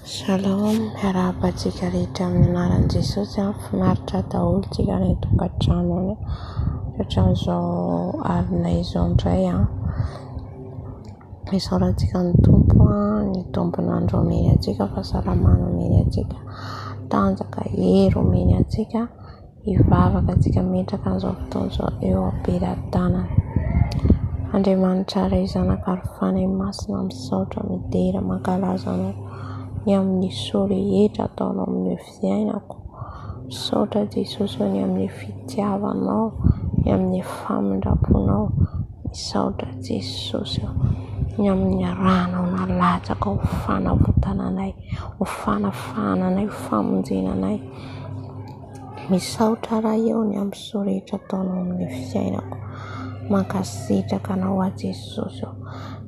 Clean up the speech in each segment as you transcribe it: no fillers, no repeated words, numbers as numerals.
Shalom, miarabantsika rehetra amin'ny anaran'i Jesosy. Finaritra daholo tsika ny tokantrano any satria amin'izao alina izao indray isaorantsika ny tompon' andro omeny antsika, fahasalamana omeny antsika, tanjaka hery omeny antsika, hivavaka antsika metraka amin'izao fotoana izao eo am-pelantanany. Andriamanitra iray zanaka ary fanay masina misaotra midera mankalaza anao ny amin'ny soa rehetra ataonao amin'ny fiainako. Misaotra Jesosy ny amin'ny fitiavanao, ny amin'ny famindraponao. Misaotra Jesosy ny amin'ny ranao nalatsaka ho fanavotananay, ho fanafahananay, ho famonjenanay. Misaotra raha eo ny amin'ny soa rehetra ataonao amin'ny fiainako. Mankasitraka anao a Jesosy,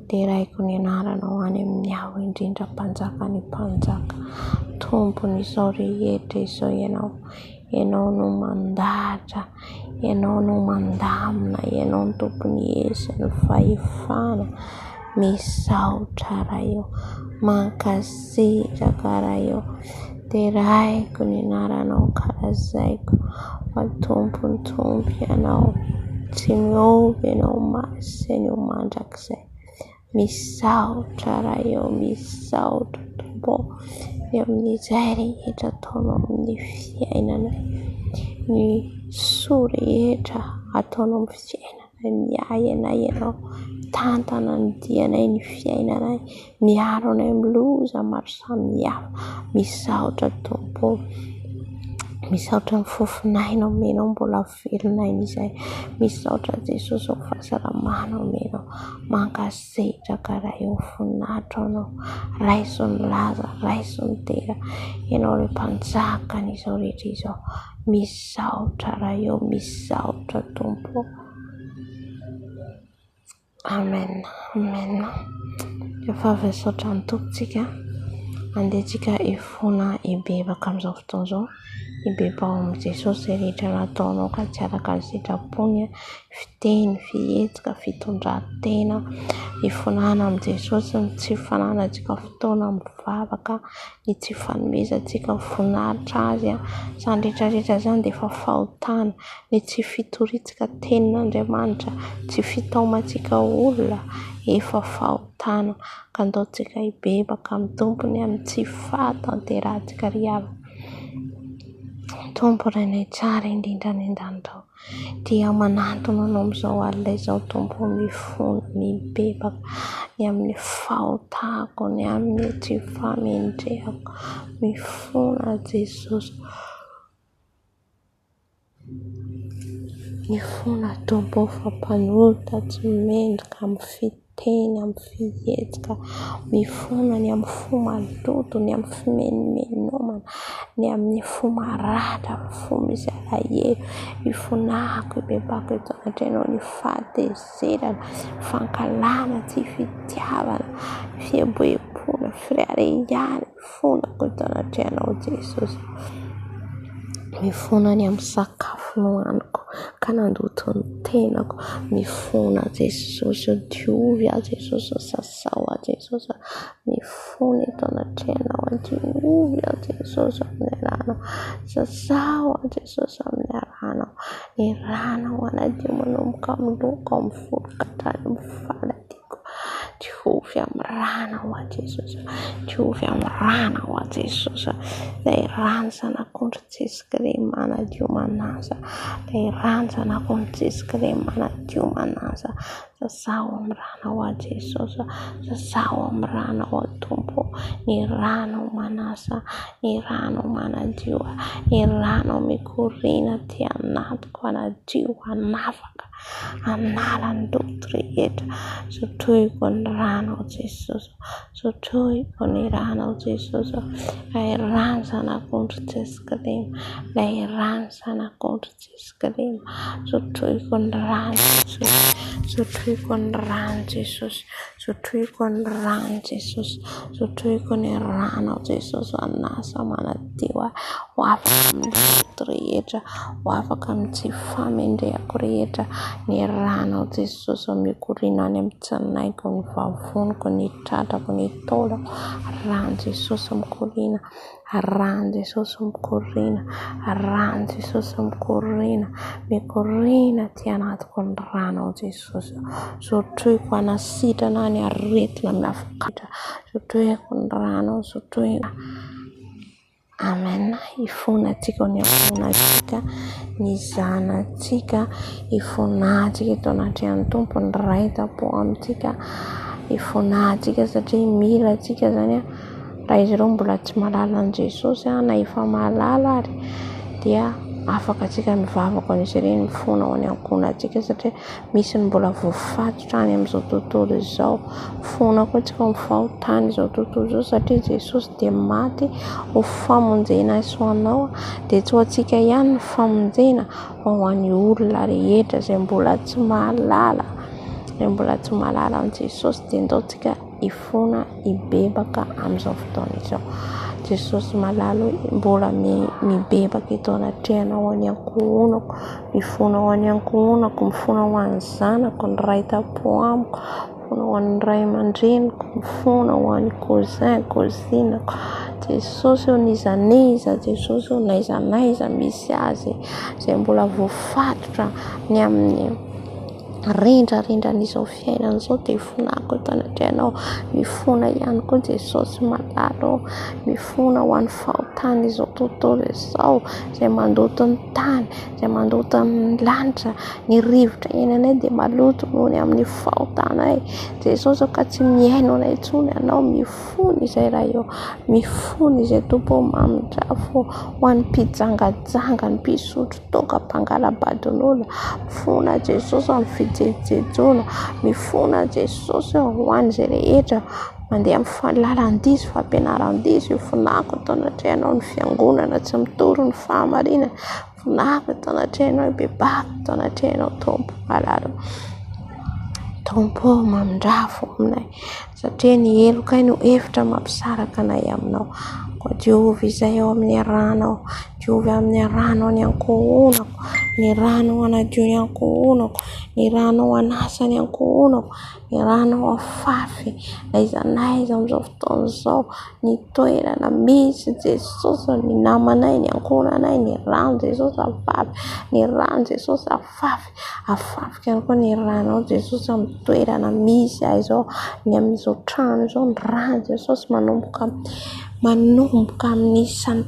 teraiko ny anaranao any amin'ny aho indrindra mpanjaka ny mpanjaka. Tompony izao rehetra izao ianao no mandahatra, ianao no mandamina, ianao no tompony esa ny fahefana. Misaotra raha eo, mankasitraka raha eo, teraiko ny anaranao, kalazaiko fa tompony tompo ianao. Tsy miovy ianao masy eo mandrakizay. Misaotra raha eo, misaotra tompo ny amin'izay rehetra ataonao amin'ny fiainana, ny soa rehetra ataonao amin'ny fiainana, miay anay ianao, tantana ny dianay, ny fiainanay, miaro anay amin'ny loza maro samihafa. Misaotra tompo, misaotra ny fofinainao omenao mbola velonay izay. Misaotra Jesosy ny fahasalamana omenao. Mankasitraka raha eo, voninahitra anao, raiso ny laza, raiso ny tera, ianao ilay mpanjaka n'izao rehetra izao. Misaotra raha eo, misaotra tompo. Amen, amen. Efa avy misaotra ny tompontsika, andehantsika hifona hibebaka amin'izao fotoana izao. Hibeba ao amin'i Jesosy izay rehetra nataonao ka tsy araka ny sitrapony, fiteny, fihetsika, fitondran-tena. Hifonana amin'i Jesosy ny tsy fananantsika fotoana mivavaka, ny tsy fanomezantsika voninahitra azy izany rehetrarehetra izany dia efa fahotana, ny tsy fitoritsika tenin'Andriamanitra, tsy fitaomantsika olona, efa fahotana. Ka andaontsika hibebaka amin'ny tompony amin'ny tsy fahatanterantsika ry havana. Tompo rainay tsara indrindra ny an-danitao, dia manantona anao amin'izao alina izao tompo, mifona, mibebaka ny amin'ny fahotako, ny amin'ny tsy famendrehako. Mifona Jesosy, mifona tompo fa mpanorita tsy mendrika amin'ny fiteny, amin'ny fihetsika. Mifona ny amin'ny fo maloto, ny amin'ny fimenomenomana, ny amin'ny fo maratra, ny fo misy alahelo. Mifonako hibebako eto anatrehanao ny fahatezerana, fankalana, tsy fitiavana, fieboebona, firariana. Mifonako eto anatrehanao Jesosy. Mifona ny amin'ny sakafo nohaniko ka nandoto ny tenako. Mifona Jesosy, diovy a Jesosy, sasao a Jesosy. Mifona eto anatrehanao, diovy a Jesosy amin'ny ranao, sasao a Jesosy amin'ny ranao. Ny ranao anadio manomboka amin'ny loko, amin'ny voloka hatrany amin'ny faladiko. Diovy amin'ny ranao a Jesosy, diovy amin'ny ranao a Jesosy. Ilay rano zanak'ondry Jesoy Kristy manadio manaza, ilay rano zanak'ondry Jesoy Kristy manadio manaza. Sasao amin'ny ranao a Jesosy, sasao amin'ny ranao a tompo. Ny ranao manasa, ny ranao manadio, ny ranao mikorina ty anatiko, anadio, anafaka, anala ny loto rehetra. Sotroiko ny ranao Jesosy, sotroiko ny ranao Jesosy. Ilay rano zanak'ondry Jesoy Kristy, ilay rano zanak'ondry Jesoy Kristy, sotroiko ny rano Jesosy. Zotroiko ny rano Jesosy. Zotroiko ny rano Jesosy. Zotroiko ny rano Jesosy anasa manadio ho afaka amin'ny loto rehetra, ho afaka amin'ny tsy famendrehako rehetra. Ny rano Jesosy mikorina any amin'ny tsanaiko, ny vavoniko, ny tratrako, ny taolako. Rano Jesosy mikorina. Rano Jesosy mikorina. Rano Jesosy mikorina. Mikorina ty anatiko ny rano Jesosy. Zotroiko anasitrana ny aretina miafakatra. Zotroiko ny rano, zotroiko. Amen. Ifonatsika ny afonatsika, ny zanatsika, ifonatsika eto anatrehany Tompo ny raita-po amintsika. Ifonatsika satria mila atsika zany raha izy ireo mbola tsy malala an Jesosy na efa malala ary dia afaka atsika mivavaka an'izy ireny mifona ao any ankohonantsika satria misy ny mbola voafatotra any amin'izao tontolo izao. Fona koa tsika mifahotany izao tontolo izao satria Jesosy dia maty ho famonjena ho anao, dia tsy ho antsika ihany ny famonjena ho an'ny olona rehetra izay mbola tsy malala. Izay mbola tsy malala an Jesosy dia ndaontsika ifona ibebaka amin'izao fotoana izao. Jesosy malalo mbola mibebaka eto anatrehanao any ankohonako, mifona ao any ankohonako, mifona ho an'ny zanako, ny raita-po amiko, mifona ho an'ny ray aman-dreniko, mifona ho an'ny cousin, cousinako. Jesosy nizaniza, Jesosy naizanaiza misy azy izay mbola voafatotra ny amin'ny rindran'izao fiainana izao dia ifonako eto anatrehanao. Mifona ihany koa Jesosy malalo, mifona ho an'ny fahotany izao tontolo izao izay mandoto ny tany, izay mandoto ny lanitra. Ny rivotra iainanay dia maloto noho ny amin'ny fahotanay. Jesosy ka tsy miaino anay intsony ianao, mifona izay raha eo, mifona izay Tompo mamindrafo ho an'ny mpijangajanga, ny mpisotro toaka, mpangalabadin'olona. Mifona Jesosy amin'ny fijejoana, mifona Jesosy ho an'izay rehetra mandeha amin'ny lalan-diso, fampianaran-diso. Ifonako eto anatrehanao ny fiangonana tsy mitoro ny fahamarinana. Ifonako eto anatrehanao ibebaka eto anatrehanao Tompo malalo. Tompo mamindrafo aminay satria ny elokay no hevitra mampisaraka anay aminao. Koa Jehovah izay ao amin'ny rano, Jehovah amin'ny rano any ankohonako, ny rano anadio ny ankohonako, ny rano anasa ny ankohonako, ny rano afafy. Naizanaiza amin'izao fotoana izao ny toerana misy Jesosy, ny namanay, ny ankohonanay, ny rano Jesosy afafy, ny rano Jesosy afafy. Afafy ihany koa ny rano Jesosy amin'ny toerana misy ahy izao, ny amin'izao trano izao, ny rano Jesosy manomboka amin'ny isan'ny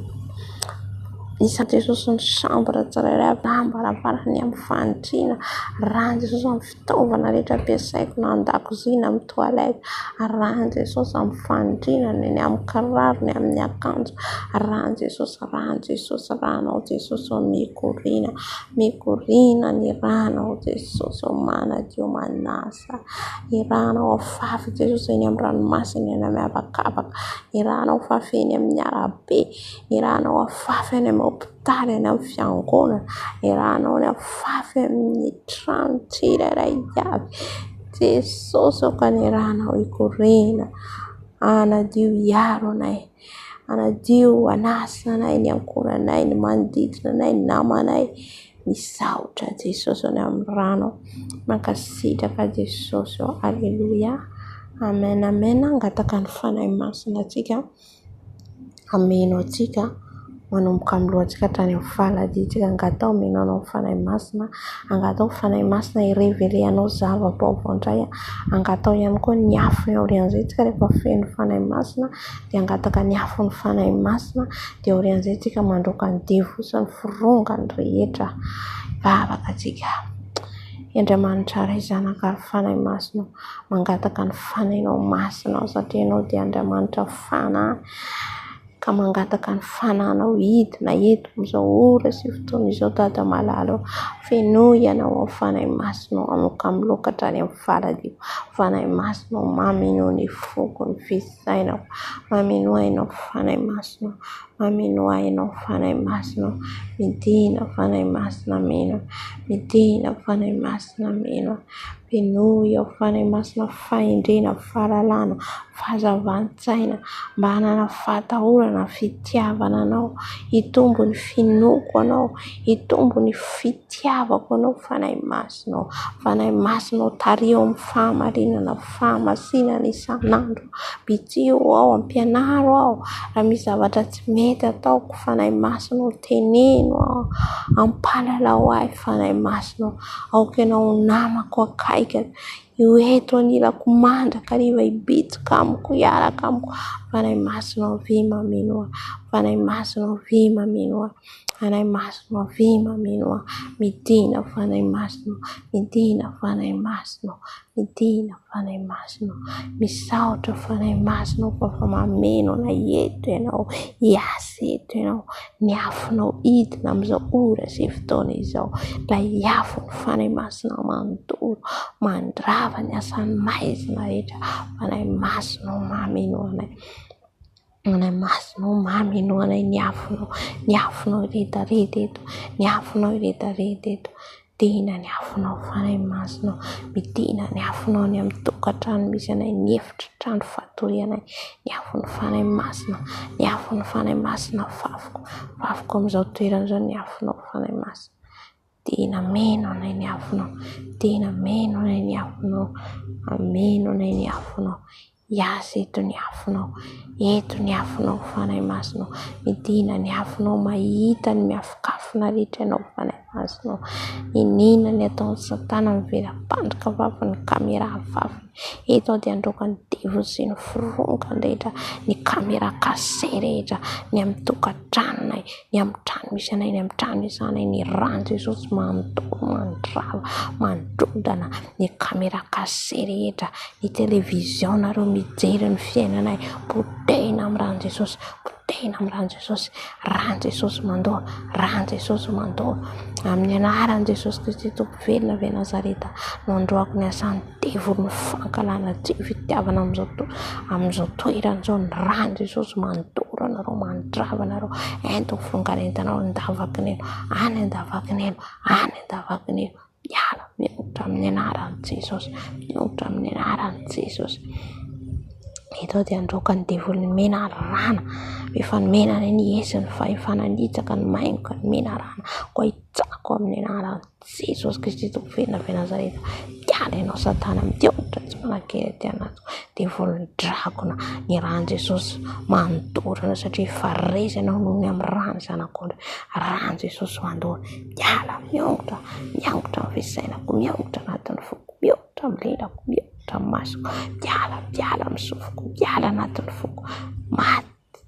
Jesosy ny sambara tsirairay ambaravarany amin'ny fandriana. Rano Jesosy amin'ny fitaovana rehetra ampiasaiko na an-dakozia na amin'ny toalety. Rano Jesosy amin'ny fandriana, ny amin'ny kiraro, ny amin'ny akanjo. Rano Jesosy, rano Jesosy, rano Jesosy mikorina, mikorina ny rano Jesosy manadio manasa. Ny rano afafy Jesosy eny amin'ny ranomasina eny amin'ny habakabaka. Ny rano afafy eny amin'ny arabe. Ny rano afafy eny amin'ny hopitaly, eny amin'ny fiangonana. Ny rano afafy amin'ny trano tsirairay avy. Jesosy ka ny rano ikorina, anadio hiaro anay, anadio anasa anay, ny ankohonanay, ny manodidina anay, ny namanay. Misaotra Jesosy any amin'ny rano, mankasitraka Jesosy. Alleluia, amen, amen. Angataka ny fanahy masina atsika, ameno atsika manomboka amin'ny lohantsika hatrany amin'ny faladitsika. Angatao menanao fanahy masina, angatao fanahy masina ireveleanao zava-baovao indray. Angatao ihany koa ny afony aorian'izay tsika rehefa feno fanahy masina, dia angataka ny afony fanahy masina, dia aorian'izay tsika mandroaka ny devosany firongany rehetra. Vavaka atsika. Andriamanitra ray zanaka fanahy masina, mangataka ny fanahinao masina satria ianao dia Andriamanitra fanahy. Ka mangataka ny fanahinao hid na eto amin'izao ora sy fotoana izao Dada malalo. Fenoy ianao ao fanahy masinao amoka amin'ny lokatra any amin'ny faladio. Fanahy masinao mameno ny foko ny fisainao, mameno ainao fanahy masinao, mameno ainao fanahy masinao. Midina fanahy masina meno, midina fanahy masina meno, Ampinoy ao fanahy masina fahendrena, fahalalana, fahazavan-tsaina, mba hanana fahatahorana, fitiavana anao, hitombo ny finoko anao, hitombo ny fitiavako anao fanahy masinao. Fanahy masinao tario amin'ny fahamarinana, fahamasinana isan'andro. Bitio ao, ampianaro ao, raha misy zavatra tsy mety ataoko fanahy masinao, teneno ao, ampalalao ahy fanahy masinao. Aoka ianao namako akaiky, io eto anilako mandraka hariva hibitsika amiko, hiaraka amiko. Fanahy masinao avy mameno ahy, fanahy masinao avy mameno ahy, fanahy masinao avy mameno ahy. Midina fanahy masinao, midina fanahy masinao, midina fanahy masinao. Misaotra fanahy masinao fa mameno anay eto ianao, hiasa eto ianao. Ny afonao hidina amin'izao ora sy fotoana izao. Ilay afony fanahy masinao mandoro, mandrava ny asan'ny maizina rehetra. Fanahy masinao mameno anay. Fanahy masinao mameno anay ny afonao rehetarehatra eto, ny afonao rehetarehatra eto. Midina ny afonao fanahy masinao, midina ny afonao ny amin'ny tokantrano misy anay, ny efitra trano fatorianay. Ny afon'ny fanahy masinao, ny afon'ny fanahy masinao fafoko amin'izao toerana izao ny afonao fanahy masinao. Tena meno anay ny afonao, tena meno anay ny afonao, ameno anay ny afonao. Hiasa eto ny afonao, eto ny afonao fanahy masinao. Midina ny afonao, mahita ny miafokafona rehetra ianao fanahy masinao. Inona ny ataon'ny satana miveram-pandroka vaviny kamera vaviny. Eto dia androaka ny devil sy ny firongany rehetra, ny kamera kase rehetra, ny amin'ny tokantranonay, ny amin'ny trano misy anay, ny amin'ny trano misy anay, ny rano Jesosy mandoro, mandrava, mandrodana, ny kamera kase rehetra, ny televizionnareo mijery ny fiainanay, potehina amin'ny rano Jesosy, potehina amin'ny rano Jesosy. Rano Jesosy mandoro, rano Jesosy mandoro. Amin'ny anaran'i Jesosy Kristy Tompo velona avy Nazareta, no androako ny asan'ny devil ny fankalana tsy fitiavana amin'izao toerana izao. Ny rano Jesosy mandoro anareo, mandrava anareo. Ento ny fongarentanao andavakineno, any andavakineno, any andavakineno. Miala miotra amin'ny anaran'i Jesosy, miotra amin'ny anaran'i Jesosy. Eto dia androaka ny devil ny mena rana, efa nomena ny esiny fahefana nitsaka ny maingoka ny mena rana. Koa hitsako amin'ny anaran'i Jesosy Kristy Tompo velona avy Nazareta. Miala ianao satana, miotra tsy manan-kely aty anatiko. Devil ny dragona, ny rano Jesosy mandorana satria fareza ianao noho ny amin'ny rano zanak'ondry. Rano Jesosy mandoro, miala, miotra amin'ny fisainako, miotra anatin'ny foko, miotra amin'ny lelako, miotra amin'ny masoko. Miala amin'ny sofoko, miala anatin'ny foko.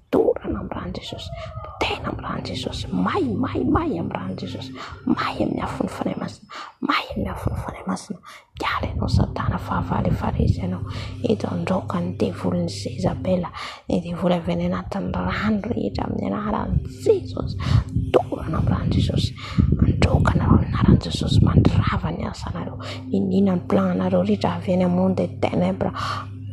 Dorana amin'ny rano Jesosy, potehina amin'ny rano Jesosy, may amin'ny rano Jesosy, may amin'ny afon'ny fanahy masina, may amin'ny afon'ny fanahy masina. Miala ianao satana, fahavalo fareza ianao. Eto androaka ny devil ny Jezabela, ny devil avy any anatin'ny rano rehetra amin'ny anaran'i Jesosy. Dorana amin'ny rano Jesosy, androaka anareo amin'ny anaran'i Jesosy, mandrava ny asanareo. Inona ny planareo rehetra avy any amin'ny monde des ténèbres,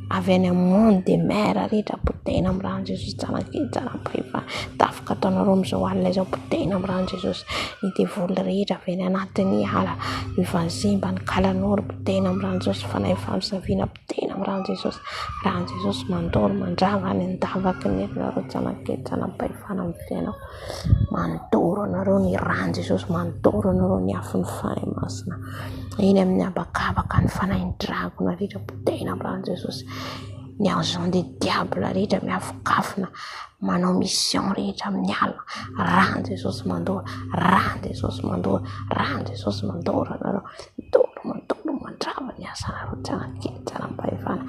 avy any amin'ny monde des mers rehetra, potehina amin'ny rano Jesosy. Tsanakely tsanam-pahefana, tafika ataonareo amin'izao alina izao, potehina amin'ny rano Jesosy. Ny devil rehetra avy any anatin'ny ala, ny vanzimba, ny kalanoro, potehina amin'ny rano Jesosy. Fanahy famosavina, potehina amin'ny rano Jesosy. Rano Jesosy mandoro, mandrava any andavakineny nareo, tsanakely tsanam-pahefana amin'ny fiainao. Mandoro anareo ny rano Jesosy, mandoro anareo ny afon'ny fanahy masina. Eny amin'ny habakabaka ny fanahy dragona rehetra, potehina amin'ny rano Jesosy. Ny agent de diable rehetra miafokafona, manao mission rehetra amin'ny alina, rano Jesosy mandoro, rano Jesosy mandoro, rano Jesosy mandoro anareo. Mandoro mandrava ny asanareo, tsanakely tsanam-pahefana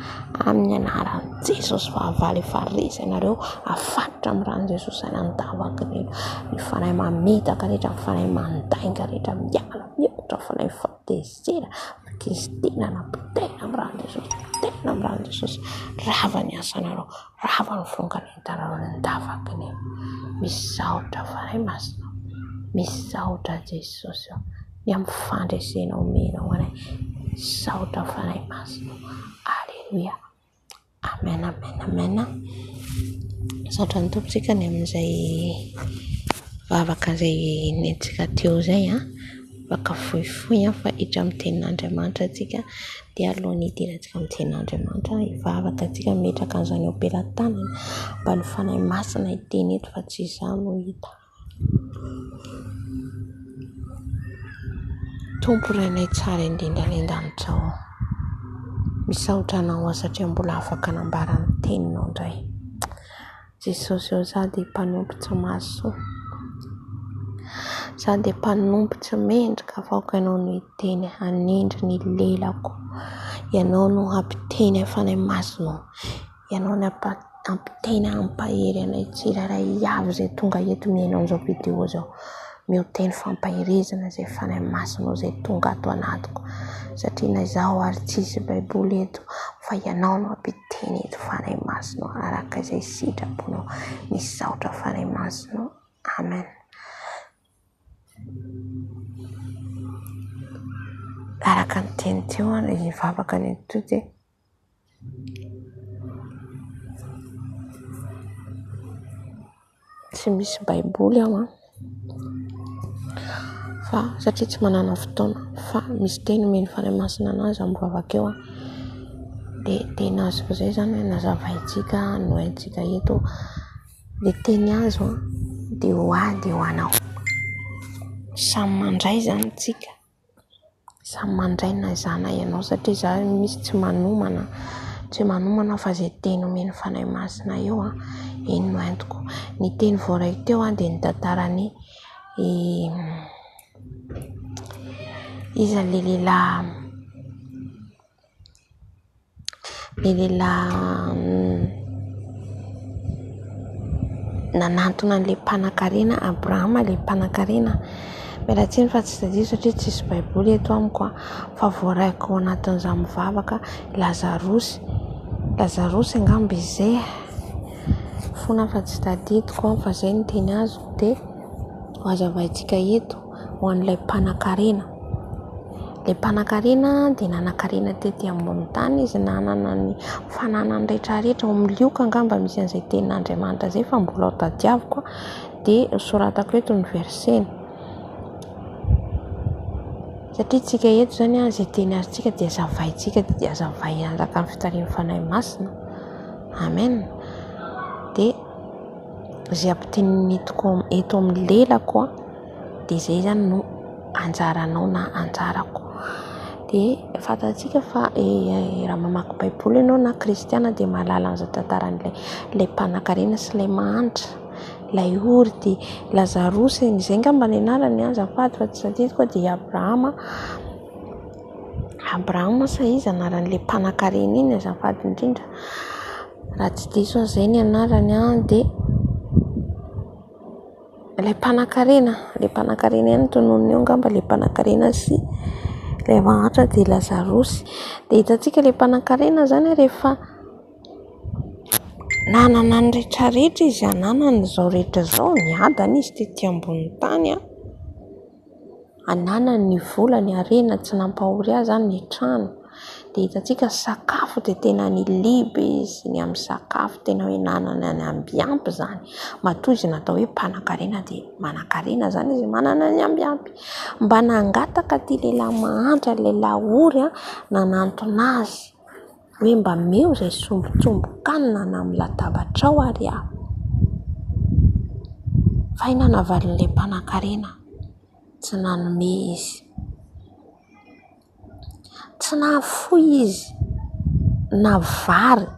amin'ny anaran'i Jesosy. Fahavalo fareza ianareo, afatotra amin'ny rano Jesosy any andavakineny. Ny fanahy mametaka rehetra, ny fanahy mandainga rehetra, miala, miotra fanahy fatezera, Kristina na potehina amin'ny rano Jesosy, potehina amin'ny rano Jesosy. Rava ny asanareo, rava ny fongarentanareo ny andavakineny. Misaotra fanahy masina, misaotra Jesosy ny amin'ny fandresena omenao anay. Misaotra fanahy masina. Alleluia, amen, amen, amen. Misaotra ny tompontsika ny amin'izay vavaka izay nentsika teo izay Baka fohifohy fa hiditra amin'ny tenin'Andriamanitra atsika dia alohan'ny hidirantsika amin'ny tenin'Andriamanitra hivavaka atsika metraka an'izany eo am-pelantanana mba ny fanahy masina hiteny eto fa tsy izany no hita. Tompo Rainay tsara indrindrandrandrao, misaotra anao satria mbola afaka anambara ny teninao indray. Jesosy eo za dia mpanompo tsy maso, za dia mpanompo tsy mendrika vaoka ianao no hiteny hanendry ny lelako. Ianao no ampiteny fanahy masina, ianao no ampiteny ampahery anay tsirairay avy izay tonga eto miainao an'izao video izao. Mioteny fampahirizana izay fanahy masina izay tonga ato anatiko satria na izaho ary tsisy baiboly eto fa ianao no ampiteny eto fanahy masina araka izay sitraponao. Misaotra fanahy masina. Amen. Araka ny teny teo ary hivavaka ny to dia tsy misy baiboly aho fa satria tsy manana fotoana, fa misy teny meny fanahy masina anazy mivavaka eo dia teny azoko izay zany nazavaintsika no haintsika eto dia teny azo dia ho anao. Samy mandray zany tsika, samy mandray na zana ianao satria za misy tsy manomana fa zay teny omeny fanahy masina eo eny no haintoko. Ny teny voaraiko teo dia ny tantarany iza le lehilahy nanantona an'ilay mpanan-karena Abrahama, ilay mpanan-karena. Miala tsiny fa tsy tadidiko satria tsisy baiboly eto amiko fa voaraiko ao anatin'izany mivavaka Lazarosy angamba izay fona fa tsy tadidiko fa izay ny teny azoko dia ho azavaintsika eto ho an'ilay mpanan-karena. Ilay mpanan-karena dia nanan-karena tety ambony tany izy, nanana ny fananany rehetrarehetra ao amin'ny lioka angamba misy an'izay tenin'Andriamanitra izay fa mbola ao tadiaviko dia soratako eto ny verseny satria tsika eto zany izay teny azontsika dia azavaintsika dia azavay anjaka amin'ny fitarian'ny fanahy masina. Amen. Dia izay ampiteniny eto amin'ny lelako dia izay zany no anjaranao na anjarako. Dia fantatsika fa raha mamaky baiboly ianao na kristiana dia mahalala an'izay tantaran'ilay mpanan-karena sy ilay mahantra, ilay ory dia Lazarosy izay angamba ny anarany azafady fa tsy tadidiko dia Abrahama sa izy anaran'ilay mpanan-karena iny azafady indrindra raha tsy diso izay ny anarany dia ilay mpanan-karena ihany tononony eo angamba ilay mpanan-karena sy ilay mahantra dia Lazarosy. Dia hitantsika ilay mpanan-karena zany rehefa nanana ny rehetrarehetra izy, ananany izao rehetra izao, niadana izy tety ambony tany ananany ny vola, ny harena, tsy nampahory azy ny trano. Dia hitantsika sakafo dia tena ny libe izy ny amin'ny sakafo, tena hoe nanana ny ambiampy zany. Matoa izy natao hoe mpanan-karena dia manan-karena zany izy, manana ny ambiampy. Mba nangataka ty lehilahy mahantra, lehilahy ory nanantona azy hoe mba meo izay sombotsombo-kanina na amin'ny latabatra ao ary fa iny navalin'ilay mpanan-karena tsy nanome izy, tsy nahafoy izy na vary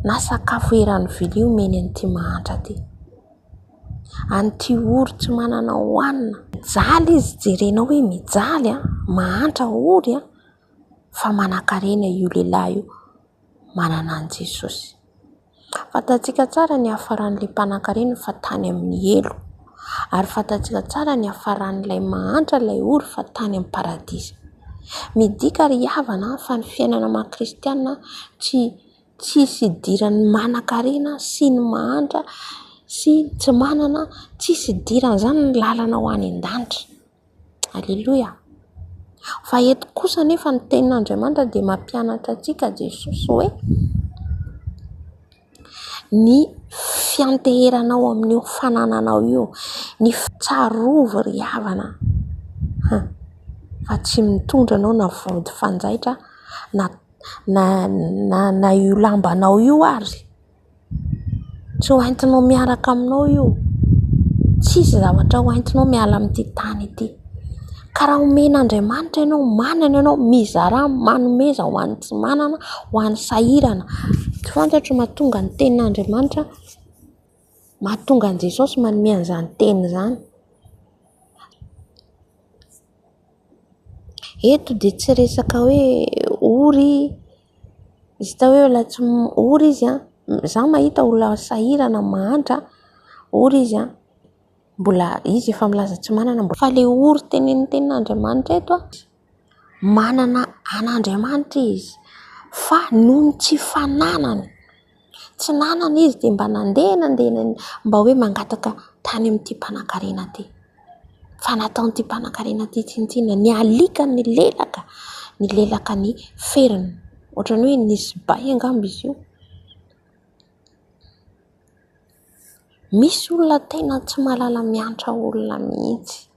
na sakafo eran'ny vilia omeny an'ity mahantra ty. An'ity ory tsy manana hohanina, mijaly izy, jerenao hoe mijaly mahantra ory fa manan-karena io lehilahy io, manana an' Jesosy. Fantatsika tsara ny hafaran'ilay mpanan-karena fa tany amin'ny elo, ary fantatsika tsara ny hafaran'ilay mahantra ilay ory fa tany amin'ny paradisa. Midika ry havana fa ny fiainana maha-kristianina tsisy idiran'ny manan-karena sy ny mahantra sy tsy manana, tsisy idirana zany ny lalana ho any an-danitra. Aleloia. Fa eto kosa nefa ny tenin'Andriamanitra dia mampianatra antsika Jesosy hoe ny fianteheranao amin'io fanananao io, ny fitsarovy ry havana fa tsy mitondra anao na vody fanjaitra na io lambanao io ary tsy hoentinao miaraka aminao io, tsisy zavatra hoentinao miala amin'ity tany ity. Ka raha omen'Andriamanitra ianao, manana ianao, mizara manomeza ho an'ny tsy manana, ho an'ny sahirana. Tsy fantatro mahatonga ny tenin'Andriamanitra, mahatonga an' Jesosy manome an'izany teny izany. Eto dia tsy resaka hoe ory izy ta hoe la tsy ory izy za mahita olona sahirana mahantra ory izy mbola izy efa milaza tsy manana, fa le ory tenin'Andriamanitra eto manana an'Andriamanitra izy, fa noho ny tsy fananany, tsy nanana izy dia mba nandeha mba hoe mangataka tany amin'ity mpanankarena ty, fa nataon'ity mpanankarena ty tsintsina ny alika ny lelaka ny feriny, ohatrany hoe nisy bay angamba izy io. Misy olona tena tsy mahalala miantra olona mihitsy,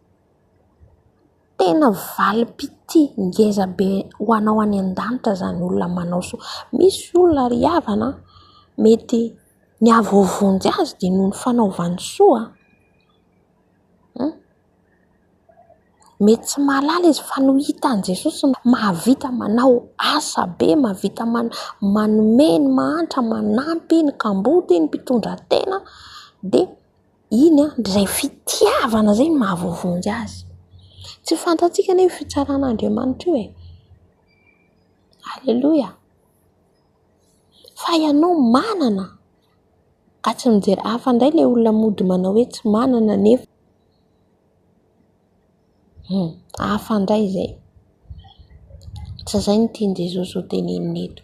tena valim-pity ngeza be ho anao any an-danitra zany olona manao soa. Misy olona ry havana mety ny avovonjy azy dia noho ny fanaovany soa, mety tsy mahalala izy fa no hitan' Jesosy mahavita manao asa be, mahavita manome ny mahantra, manampy ny kambody, ny mpitondra tena, dia iny izay fitiavana izay no mahavovonjy azy. Tsy fantatsika ny fitsaran'Andriamanitra io Alleluia. Fa ianao manana, ka tsy mijery hafa indray ilay olona mody manao hoe tsy manana nefa hafa indray izay. Tsy izay no tian'i Jesosy ho tenenina eto,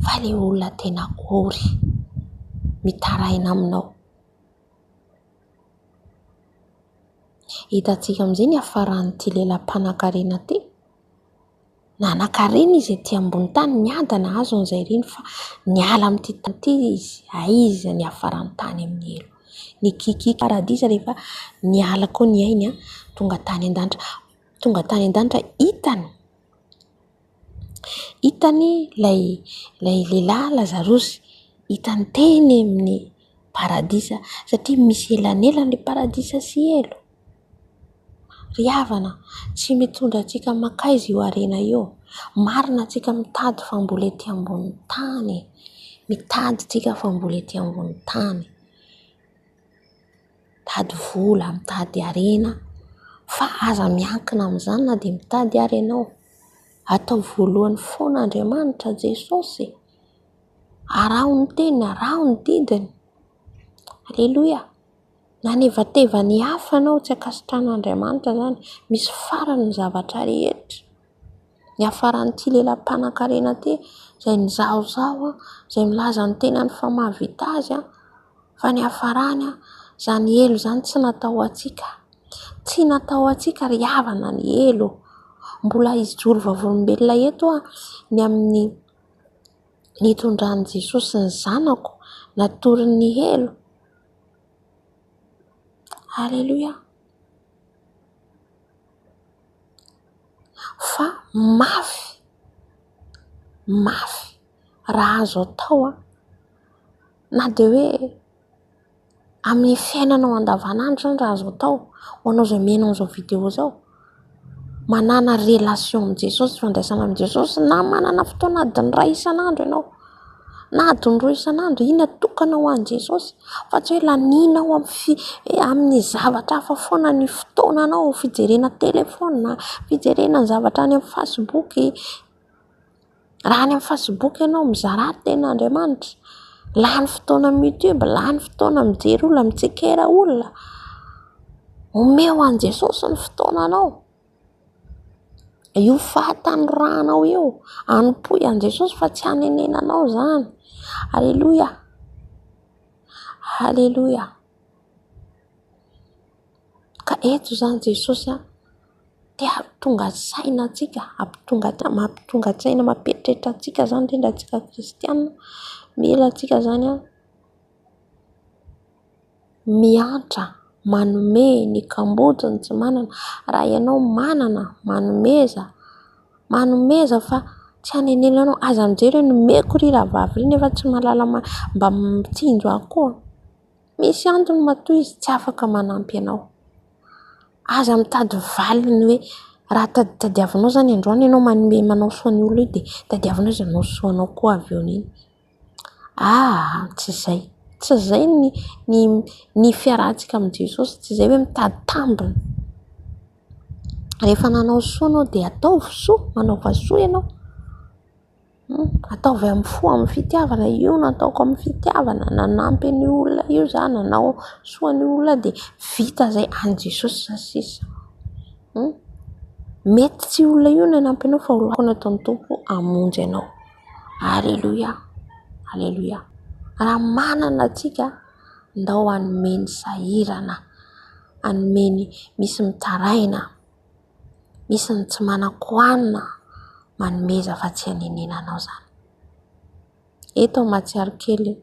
fa ilay olona tena akory mitaraina aminao. Hitantsika amin'izay ny hafaran'ity lelam-panankarena ity, nanan-karena izy ety ambony tany, niadana azo an'izay reny, fa niala amin'ity tany ity izy, aiza ny hafarany tany amin'ny elo, ny kikiky paradisa rehefa niala koa ny ainy tonga tany an-danitra, hitany ilay lehilahy Lazarosy, hitany teny amin'ny paradisa, satria misy elanelany ilay paradisa sy elo. Ry havana, tsy mitondra antsika makaizy io harena io. Marina antsika mitady fa mbola ety ambony tany, mitady tsika fa mbola ety ambony tany, mitady vola, mitady harena, fa aza miankina amin'izany na dia mitady harenao. Atao voalohany foana Andriamanitra Jesosy, araho ny teny, araho ny didiny. Alleluia. Nanevateva ny hafa anao, tsy ankasitran'Andriamanitra zany, misy farany ny zavatra rehetra. Ny hafaran'ity lelam-panankarena ity izay nizahozaho, izay milaza ny tenany fa mahavita azy, fa ny hafarany izany elo izany tsy natao atsika, tsy natao atsika ry havana ny elo. Mbola izy joro vavolombelona eto ny amin'ny nitondran'i Jesosy ny zanako natorin'ny elo. Alleluia. Fa mafy raha azo atao na dia hoe amin'ny fiainanao andavanandro zany raha azo atao, ho anao izay mihaino an'izao vidéo izao, manana relation amin'i Jesosy, fandraisana amin'i Jesosy, na manana fotoana adiny iray isan'andro ianao, na adiny roa isan'andro, iny atokana ho an'i Jesosy, fa tsy hoe laninao amin'ny zavatra hafa foana ny fotoananao, fijerena telefona, fijerena ny zavatra any amin'ny Facebook. Raha any amin'ny Facebook ianao mizara tenin'Andriamanitra, lany fotoana amin'ny YouTube, lany fotoana mijery olona, mitsekera olona, omeo an'i Jesosy ny fotoananao. Io fahatanoranao io, anompoy an'i Jesosy fa tsy hanenenanao zany. Alleluia. Alleluia. Ka eto zany Jesosy te hampitonga saina antsika, mampitonga saina, mampieritreritra antsika zany indrindra antsika kristianina, mila antsika zany miantra manome ny kambojiny tsy manana. Raha ianao manomeza fa tsy hanenelanao, aza mijery hoe nomeko ry rahavavy ry nefa tsy mahalala mba mitsinjo aho koa. Misy antony matoa izy tsy afaka manampy anao. Aza mitady valiny hoe raha tadiavinao zany androany ianao manome manao soa ny olona dia tadiavinao izy anao soanao koa avy eo niny. Tsy zay ny fiarahantsika amin'ny Jesosy, tsy zay hoe mitady tambiny. Rehefa nanao soa anao dia ataovy soa, manaova soa ianao. Ataovy amin'ny fo, amin'ny fitiavana. Io nataoko amin'ny fitiavana, nanampy ny olona io za, nanao soa ny olona dia vita zay any Jesosy za sisa. Mety tsy olona io no hanampy anao fa olona nataon'ny Tompo hamonjy anao. Alleluia, alleluia. Raha manana antsika ndao hanomeny sahirana, hanomeny misy mitaraina, misy ny tsy manan-koanina, manomeza fa tsy hanenenanao zany. Eto mahatsiaro kely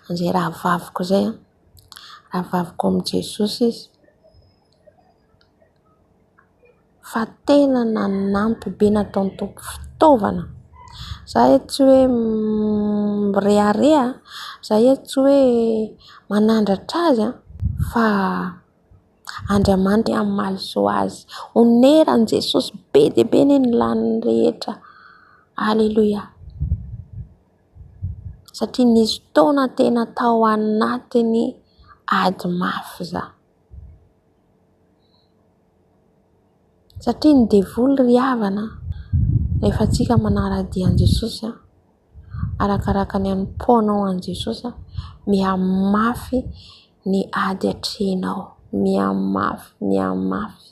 an'izay rahavaviko zay, rahavaviko amin'ny Jesosy izy. Fa tena nanampy be nataon'ny Tompo fitaovana. Za eto tsy hoe mirearea, za eto tsy hoe manandratra azy fa Andriamanitra hamaly soa azy. Oneran'i Jesosy be dia be ny laniny rehetra. Alleluia. Satria nisy taona tena tao anatiny ady mafy za. Satria ny devoly ry havana rehefa tsika manaradia an'i Jesosy, arakaraka ny hanim-ponao an'i Jesosy, mihamafy ny ady hatrehinao, mihamafy.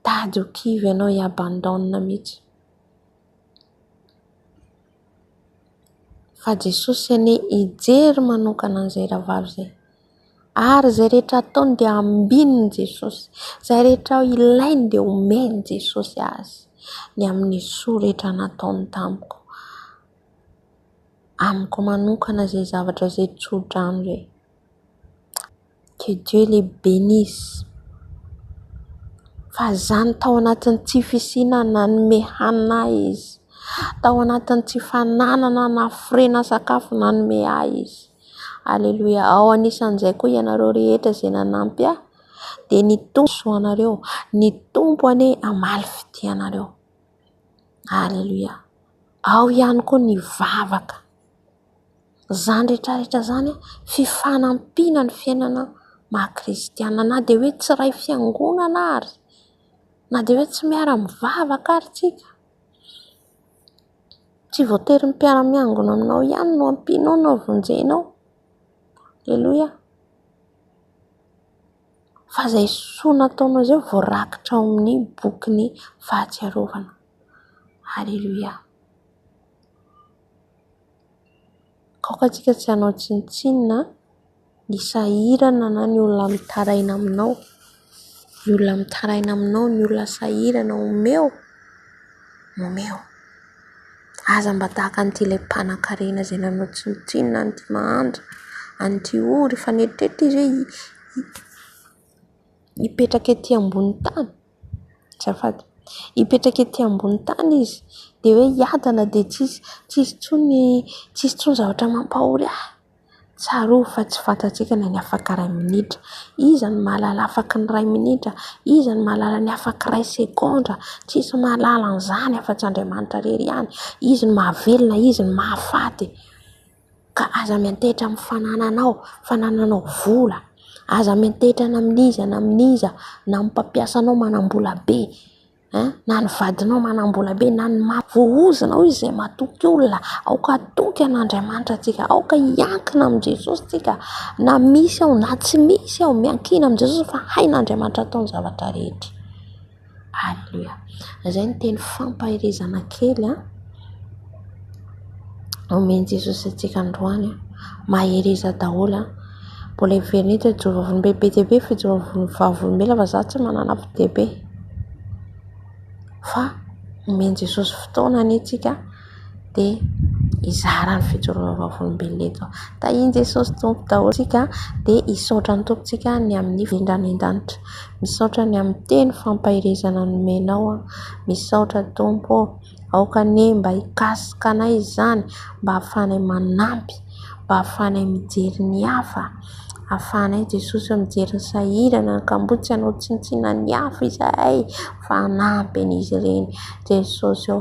Tady ho kivy ianao hiabandonna mihitsy. Fa Jesosy anie hijery manokana an'izay rahavavy zay. Ary zay rehetra ataony dia ambininy Jesosy. Zay rehetra ilainy dia omeny Jesosy azy. Ny amin'ny soa rehetra nataony tamiko. Amiko manokana zay zavatra zay tsodrano zay. Que Dieu les bénisse. Fa zany tao anatin'ny tsy fisinana nanome hanina izy. Tao anatin'ny tsy fananana nafrena sakafo nanome ahy izy. Alleluia. Ao anisan'izay koa ianareo rehetra izay nanampy ahy dia ny Tompo soanareo, ny Tompo anie hamaly fitianareo. Alleluia. Ao ihany koa ny vavaka. Zany rehetrarehetra zany fifanampiana ny fiainana maha-kristiana. Na dia hoe tsy ray fiangonana ary, na dia hoe tsy miara-mivavaka ary tsika. Tsy voatery mpiara-miangona aminao ihany no ampianao no avonjenao. Alleluia. Fa izay soa nataonao izay voarakitra ao amin'ny bokin'ny fahatsiarovana. Alleluia. Kaoka tsika tsy hanao tsinontsinona ny sahirana na ny olona mitaraina aminao. Ny olona mitaraina aminao, ny olona sahirana omeo. Aza mba tahaka an'ity ilay mpanan-karena izay nanao tsinontsinona an'ity mahandra, an'ity ory fa netrehitra izy hoe hipetraka ety ambony tany. Azafady. Hipetraka ety ambony tany izy dia hoe hiadana dia tsisy tsony zavatra mampahory ahy. Tsarovy fa tsy fantatsika na ny afaka 2 minitra. Iza ny mahalala afaka ny 2 minitra, iza ny mahalala ny afaka 1 sekondra. Tsisy mahalala an'izany afa-tsy Andriamanitra rery ihany. Izy ny mahavelona, izy ny mahafaty. Ka aza miantehitra amin'ny fanananao vola. Aza miantehitra amin'iza na amin'iza, na ny mpampiasanao manam-bola be, na ny vadinao manam-bola be, na ny vohozanao izy izay matoky olona. Aoka atoky an'Andriamanitra tsika, aoka hiankina amin'ny Jesosy tsika. Na misy aho na tsy misy aho, miankina amin'ny Jesosy fa hain'Andriamanitra ataony zavatra rehetra. Alleluia. Izay ny teny fampahirizana kely omeny Jesosy atsika androany. Mahiriza daholo. Mbola heverina eto jovavolombelona be dia be fa jovavolombelona fa za tsy manana dia be. Fa omeny Jesosy fotoana anie tsika dia izara ny fijoroana vavolombelona eto. Tahiny Jesosy Tompo daholintsika dia hisaotra ny tompontsika ny amin'ny indrindra ny an-danitra. Misaotra ny amin'ny teny fampahirezana nomenao, misaotra Tompo aoka anie mba hikasika anay izany, mba hahafahanay manampy, mba hahafahanay mijery ny hafa, hahafahanay Jesosy mijery ny sahirana, ka mbo tsy hanao tsintsiina ny hafa izahay fa hanampy an'izy ireny. Jesosy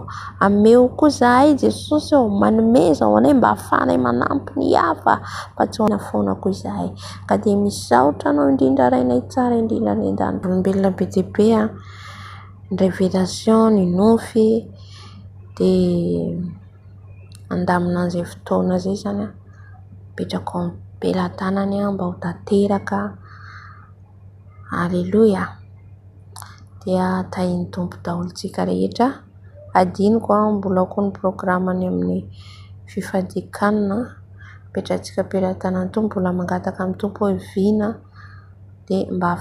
ameo koa izahay Jesosy manomeza ho anay mba hahafahanay manampy ny hafa, mba tsy hoana foana koa izahay. Ka dia misaotra anao indrindra rainay tsara indrindra ny an-danitra. Olombelona be dia be ny révélation ny nofy dia andamina an'izay fotoana izay zany mipetraka ao am-pelantanany mba ho tanteraka. Alleluia. Dia tahiny Tompo daholintsika rehetra. Adiniko mbola koa ny programany amin'ny fifadikanana, petrantsika am-pelantanany Tompo, mbola mangataka amin'ny Tompo hoe viana dia mba